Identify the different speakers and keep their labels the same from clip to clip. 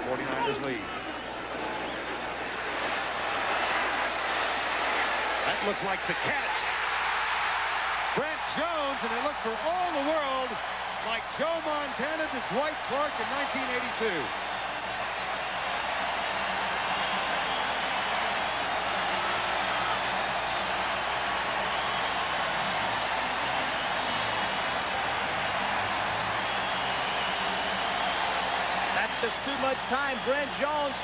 Speaker 1: 49ers lead. That looks like the catch. Brent Jones, and it looked for all the world like Joe Montana to Dwight Clark in 1982.
Speaker 2: That's just too much time. Brent Jones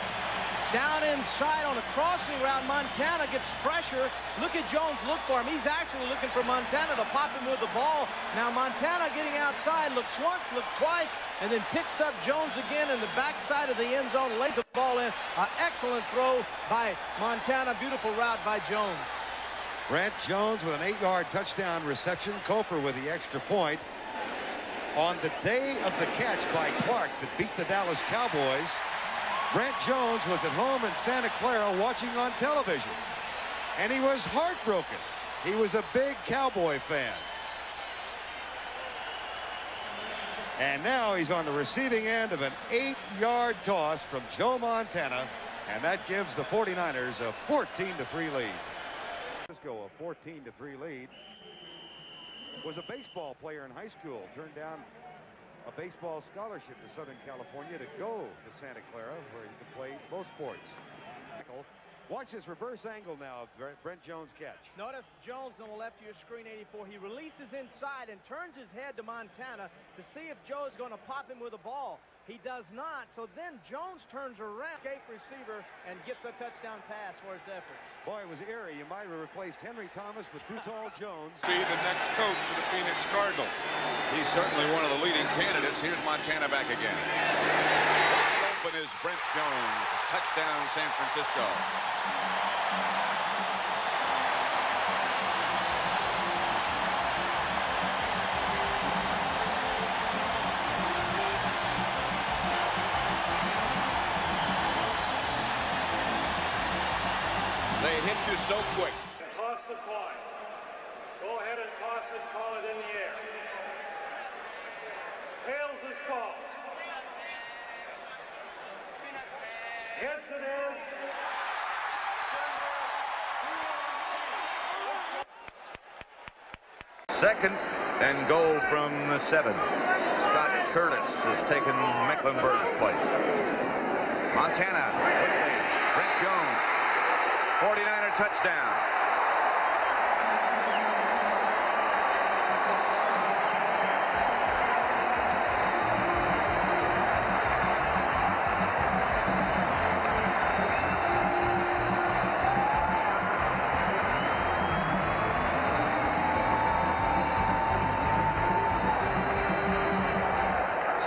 Speaker 2: down inside on a crossing route. Montana gets pressure. Look at Jones look for him. He's actually looking for Montana to pop him with the ball. Now Montana getting outside, looks once, looked twice, and then picks up Jones again in the backside of the end zone, lays the ball in. An excellent throw by Montana. Beautiful route by Jones.
Speaker 1: Brent Jones with an 8-yard touchdown reception. Kofer with the extra point. On the day of the catch by Clark that beat the Dallas Cowboys, Brent Jones was at home in Santa Clara watching on television, and he was heartbroken. He was a big Cowboy fan. And now he's on the receiving end of an 8-yard toss from Joe Montana, and that gives the 49ers a 14-3 lead. Francisco, a 14-3 lead. Was a baseball player in high school, turned down a baseball scholarship to Southern California to go to Santa Clara, where he could play both sports. Watch this reverse angle now of Brent Jones' catch.
Speaker 2: Notice Jones on the left of your screen, 84. He releases inside and turns his head to Montana to see if Joe's going to pop him with a ball. He does not, so then Jones turns around, escape receiver, and gets a touchdown pass for his efforts.
Speaker 1: Boy, it was eerie. You might have replaced Henry Thomas with too tall Jones.
Speaker 3: Be the next coach of the Phoenix Cardinals.
Speaker 4: He's certainly one of the leading candidates. Here's Montana back again. Open is Brent Jones. Touchdown, San Francisco. They hit you so quick.
Speaker 5: Toss the coin. Go ahead and toss it, call it in the air. Tails is called. Heads it is.
Speaker 4: Second and goal from the 7. Scott Curtis has taken Mecklenburg's place. Montana quickly. Brent Jones. 49er touchdown.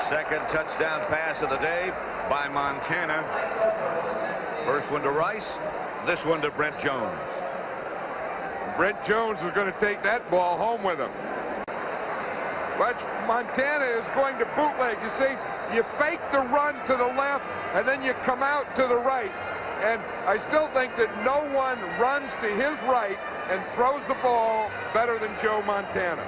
Speaker 4: Second touchdown pass of the day by Montana. First one to Rice, this one to Brent Jones.
Speaker 3: Brent Jones is going to take that ball home with him. But Montana is going to bootleg. You see, you fake the run to the left, and then you come out to the right. And I still think that no one runs to his right and throws the ball better than Joe Montana.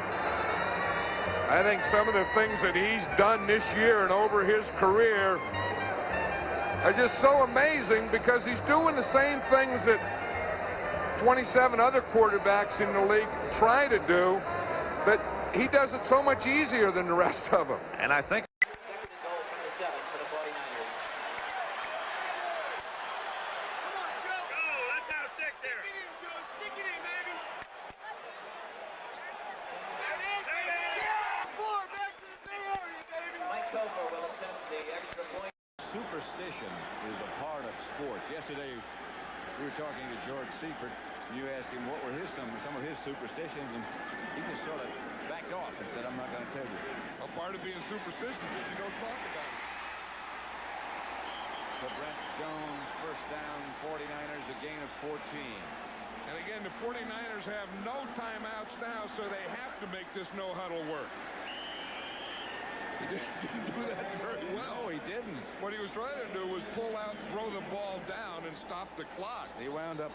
Speaker 3: I think some of the things that he's done this year and over his career are just so amazing, because he's doing the same things that 27 other quarterbacks in the league try to do, but he does it so much easier than the rest of them.
Speaker 4: And I think
Speaker 6: Second and goal from the 7 for the 49ers.
Speaker 5: Come on, Joe. Oh, that's how 6 here. Stick it in, Joe. Stick it in, baby. There it is. There it is. Yeah! 4 back to the big area, baby.
Speaker 6: Mike Kofer will attempt the extra point.
Speaker 7: Superstition is a part of sports. Yesterday, we were talking to George Seifert. You asked him what were some of his superstitions, and he just sort of backed off and said, I'm not going to tell you.
Speaker 3: A part of being superstitious is you don't talk about it.
Speaker 7: So Brent Jones, first down, 49ers, a gain of 14.
Speaker 3: And again, the 49ers have no timeouts now, so they have to make this no-huddle work. He didn't do that very well.
Speaker 7: No, he didn't.
Speaker 3: What he was trying to do was pull out, throw the ball down, and stop the clock.
Speaker 7: He wound up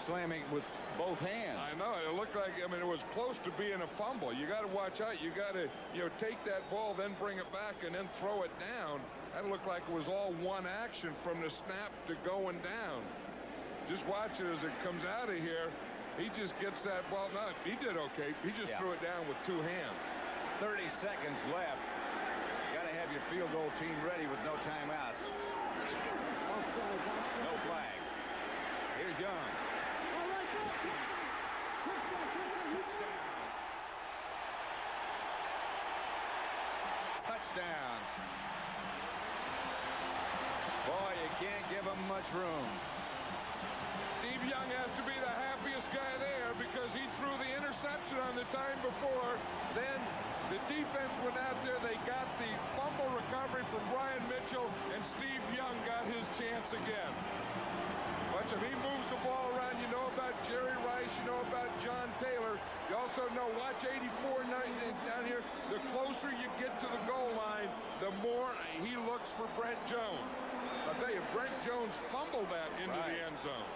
Speaker 7: slamming with both hands.
Speaker 3: I know. It looked like, I mean, it was close to being a fumble. You got to watch out. You got to, take that ball, then bring it back, and then throw it down. That looked like it was all one action from the snap to going down. Just watch it as it comes out of here. He just gets that ball. No, he did okay. He just threw it down with 2 hands.
Speaker 7: 30 seconds left. Got to have your field goal team ready with no timeouts. No flag. Here's Young. Touchdown. Boy, you can't give him much room.
Speaker 3: Steve Young has to be the happiest guy there because he threw the interception on the time before. Then the defense went out there. They got the fumble recovery from Brian Mitchell, and Steve Young got his chance again. Watch him. He moves the ball around. You know about Jerry Rice. You know about John Taylor. You also know, watch 84 down here. The closer you get to the goal line, the more he looks for Brent Jones. I'll tell you, Brent Jones fumbled that into the end zone.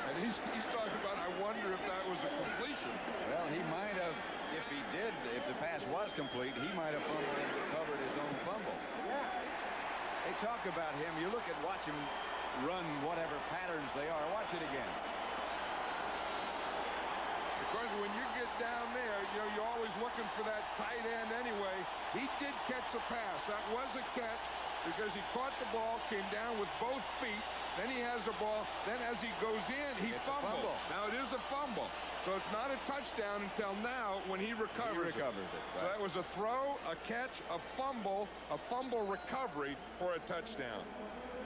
Speaker 3: And he's talking about, I wonder if that was a completion.
Speaker 7: Well, he might have, if he did, if the pass was complete, he might have fumbled and recovered his own fumble. They talk about him. You watch him run whatever patterns they are. Watch it again.
Speaker 3: Because when you get down there, you know, you're always looking for that tight end anyway. He did catch a pass. That was a catch because he caught the ball, came down with both feet. Then he has the ball. Then as he goes in, he fumbles. Now it is a fumble. So it's not a touchdown until now when he recovers it. Right. So that was a throw, a catch, a fumble recovery for a touchdown.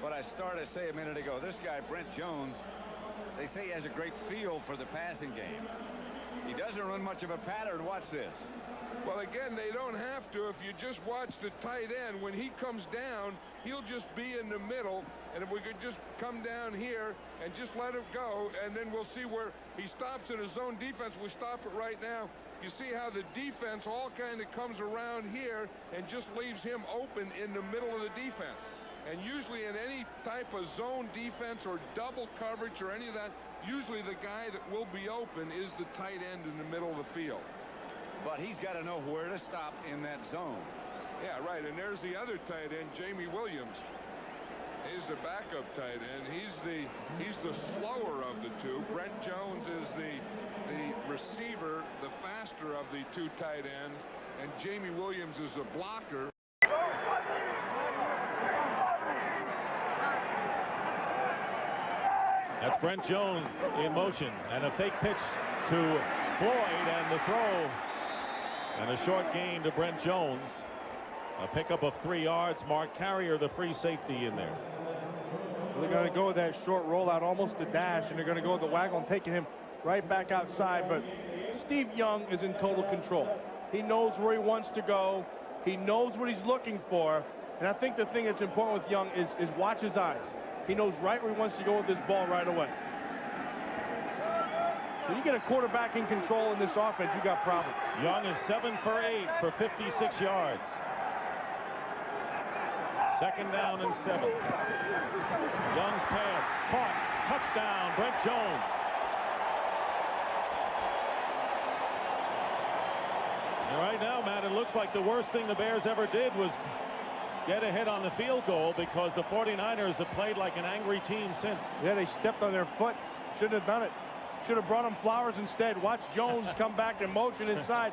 Speaker 7: But I started to say a minute ago, this guy, Brent Jones, they say he has a great feel for the passing game. He doesn't run much of a pattern. Watch this.
Speaker 3: Well, again, they don't have to. If you just watch the tight end, when he comes down, he'll just be in the middle. And if we could just come down here and just let him go, and then we'll see where he stops in his zone defense. We stop it right now. You see how the defense all kind of comes around here and just leaves him open in the middle of the defense. And usually in any type of zone defense or double coverage or any of that, usually the guy that will be open is the tight end in the middle of the field.
Speaker 7: But he's got to know where to stop in that zone.
Speaker 3: Yeah, right. And there's the other tight end, Jamie Williams. He's the backup tight end. He's the slower of the two. Brent Jones is the receiver, the faster of the 2 tight ends, and Jamie Williams is a blocker.
Speaker 8: That's Brent Jones in motion, and a fake pitch to Floyd, and the throw, and a short gain to Brent Jones. A pickup of 3 yards. Mark Carrier, the free safety, in there.
Speaker 9: They're going to go with that short rollout, almost a dash, and they're going to go with the waggle, taking him right back outside. But Steve Young is in total control. He knows where he wants to go. He knows what he's looking for. And I think the thing that's important with Young is watch his eyes. He knows right where he wants to go with this ball right away. When you get a quarterback in control in this offense, you got problems.
Speaker 8: Young is 7 for 8 for 56 yards. 2nd down and 7. Young's pass caught. Touchdown, Brent Jones. And right now, Matt, it looks like the worst thing the Bears ever did was get ahead on the field goal, because the 49ers have played like an angry team since.
Speaker 9: Yeah, they stepped on their foot. Shouldn't have done it. Should have brought him flowers instead. Watch Jones come back in motion inside.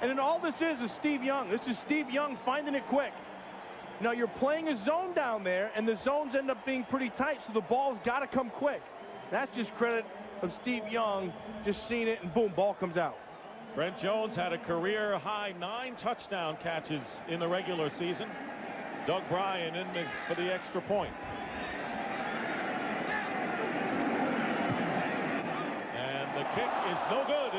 Speaker 9: And then all this is Steve Young. This is Steve Young finding it quick. Now, you're playing a zone down there, and the zones end up being pretty tight, so the ball's got to come quick. That's just credit of Steve Young, just seeing it, and boom, ball comes out.
Speaker 8: Brent Jones had a career-high 9 touchdown catches in the regular season. Doug Bryan in for the extra point. And the kick is no good.